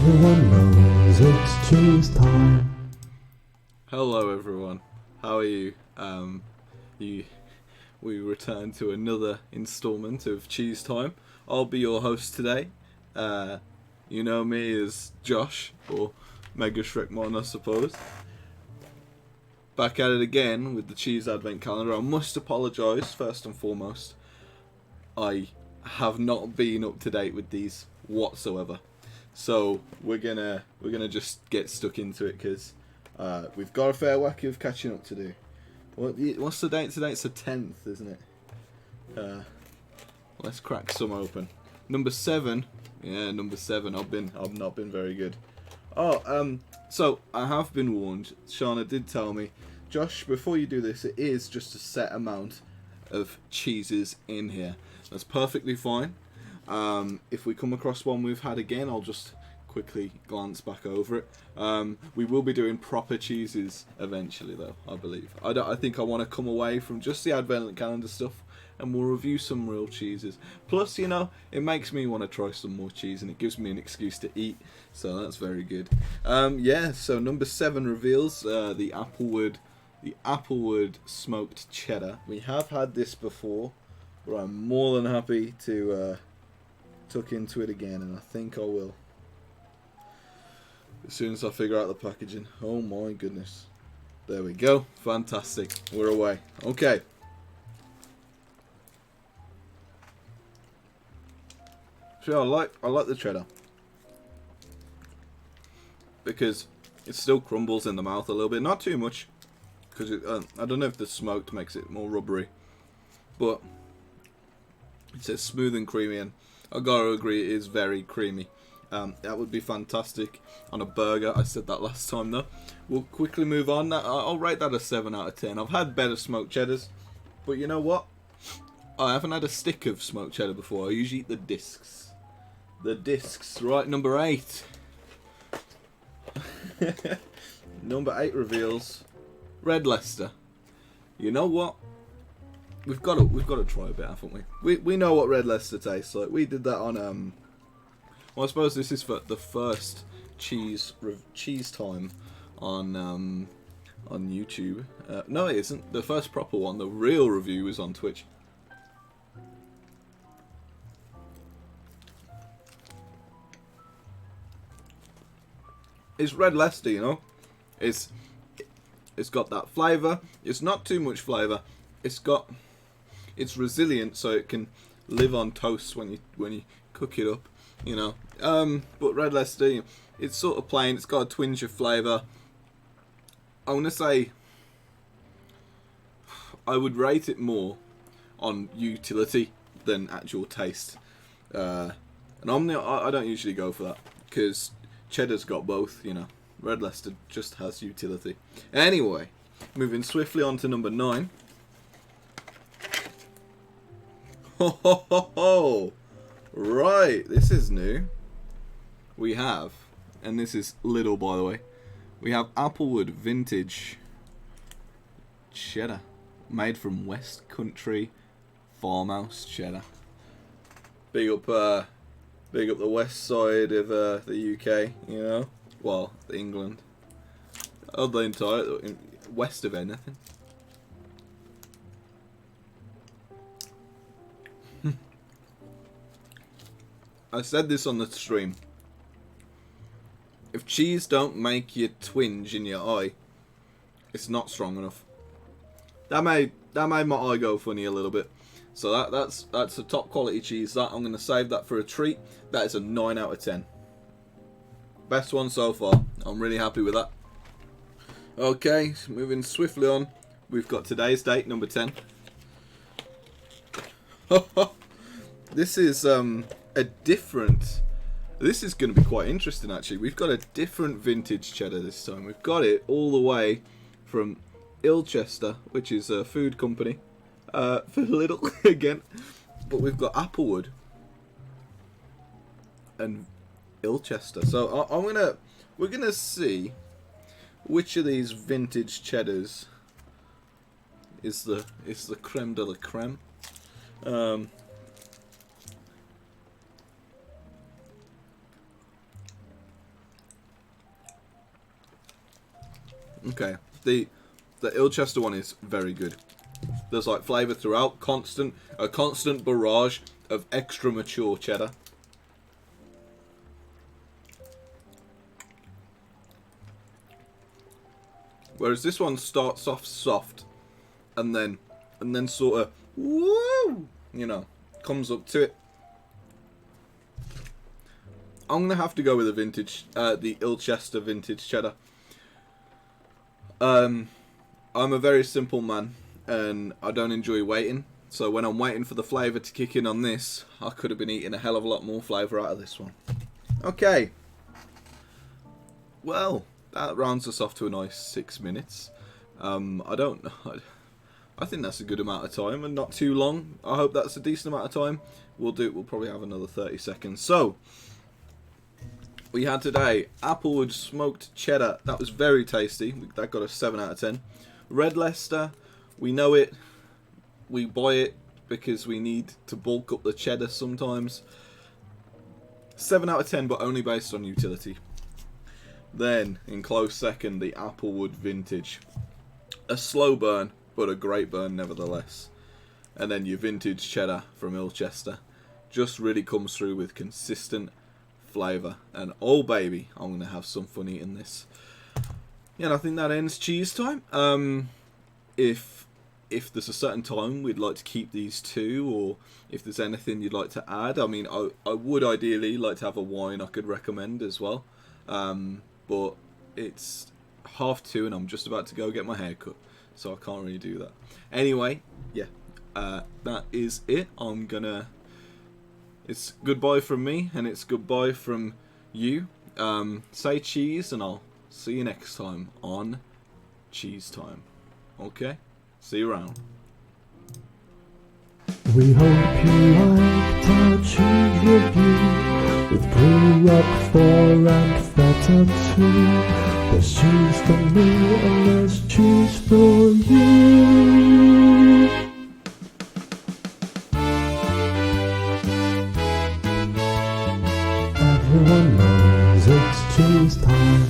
Everyone knows it's cheese time. Hello everyone, how are you? We return to another installment of Cheese Time. I'll be your host today. You know me as Josh, or Mega Shrekmon I suppose. Back at it again with the Cheese Advent Calendar. I must apologise first and foremost. I have not been up to date with these whatsoever. So we're gonna just get stuck into it because we've got a fair whack of catching up to do. What's the date today? It's the 10th, isn't it? Let's crack some open. Number 7. Yeah, number 7. I've not been very good. So I have been warned. Shauna did tell me, Josh, before you do this, it is just a set amount of cheeses in here. That's perfectly fine. If we come across one we've had again, I'll just quickly glance back over it. We will be doing proper cheeses eventually, though, I believe. I think I want to come away from just the Advent Calendar stuff, and we'll review some real cheeses. Plus, you know, it makes me want to try some more cheese, and it gives me an excuse to eat, so that's very good. Yeah, so number 7 reveals the Applewood smoked cheddar. We have had this before, but I'm more than happy to tuck into it again, and I think I will. As soon as I figure out the packaging. Oh my goodness. There we go. Fantastic. We're away. Okay. So I like the cheddar. Because it still crumbles in the mouth a little bit. Not too much. Because I don't know if the smoked makes it more rubbery. But it says smooth and creamy, and I gotta agree it is very creamy. That would be fantastic on a burger. I said that last time though. We'll quickly move on. I'll rate that a 7 out of 10. I've had better smoked cheddars, but you know what? I haven't had a stick of smoked cheddar before. I usually eat the discs. The discs, right? Number 8. Number 8 reveals Red Leicester. You know what? We've got to try a bit, haven't we? We know what Red Leicester tastes like. We did that on well, I suppose this is for the first cheese time on YouTube. No, it isn't. The first proper one, the real review, is on Twitch. It's Red Leicester, you know. It's got that flavour. It's not too much flavour. It's resilient, so it can live on toast when you cook it up, you know. But Red Leicester, it's sort of plain. It's got a twinge of flavour. I want to say I would rate it more on utility than actual taste. And I don't usually go for that because cheddar's got both, you know. Red Leicester just has utility. Anyway, moving swiftly on to number 9. Ho ho ho ho! Right, this is new. We have, and this is little by the way, we have Applewood Vintage Cheddar, made from West Country Farmhouse Cheddar. Big up the west side of the UK, you know, well, England, the entire west of anything. I said this on the stream. If cheese don't make you twinge in your eye, it's not strong enough. That made my eye go funny a little bit. So that's a top quality cheese. That I'm gonna save that for a treat. That is a 9 out of 10. Best one so far. I'm really happy with that. Okay, moving swiftly on. We've got today's date, number 10. This is a different. This is going to be quite interesting, actually. We've got a different vintage cheddar this time. We've got it all the way from Ilchester, which is a food company, for little again. But we've got Applewood and Ilchester. So we're gonna see which of these vintage cheddars is the creme de la creme. Okay, the Ilchester one is very good. There's like flavour throughout, a constant barrage of extra mature cheddar. Whereas this one starts off soft, and then sort of woo, you know, comes up to it. I'm gonna have to go with the Ilchester vintage cheddar. I'm a very simple man, and I don't enjoy waiting. So when I'm waiting for the flavour to kick in on this, I could have been eating a hell of a lot more flavour out of this one. Okay. Well, that rounds us off to a nice 6 minutes. I think that's a good amount of time and not too long. I hope that's a decent amount of time. We'll probably have another 30 seconds. So, we had today Applewood smoked cheddar. That was very tasty. That got a 7 out of 10. Red Leicester, we know it. We buy it because we need to bulk up the cheddar sometimes. 7 out of 10, but only based on utility. Then, in close second, the Applewood Vintage. A slow burn, but a great burn nevertheless. And then your vintage cheddar from Ilchester. Just really comes through with consistent flavour. And oh baby, I'm going to have some fun eating this. Yeah, and I think that ends cheese time. If there's a certain time we'd like to keep these two, or if there's anything you'd like to add, I mean, I would ideally like to have a wine I could recommend as well. But it's 2:30 and I'm just about to go get my hair cut, so I can't really do that. Anyway, yeah, that is it. It's goodbye from me, and it's goodbye from you. Say cheese, and I'll see you next time on Cheese Time. Okay? See you around. We hope you liked our cheese review with Blue Rock 4 and Feta 2. There's cheese for me and there's cheese for you. Everyone knows it's cheese time.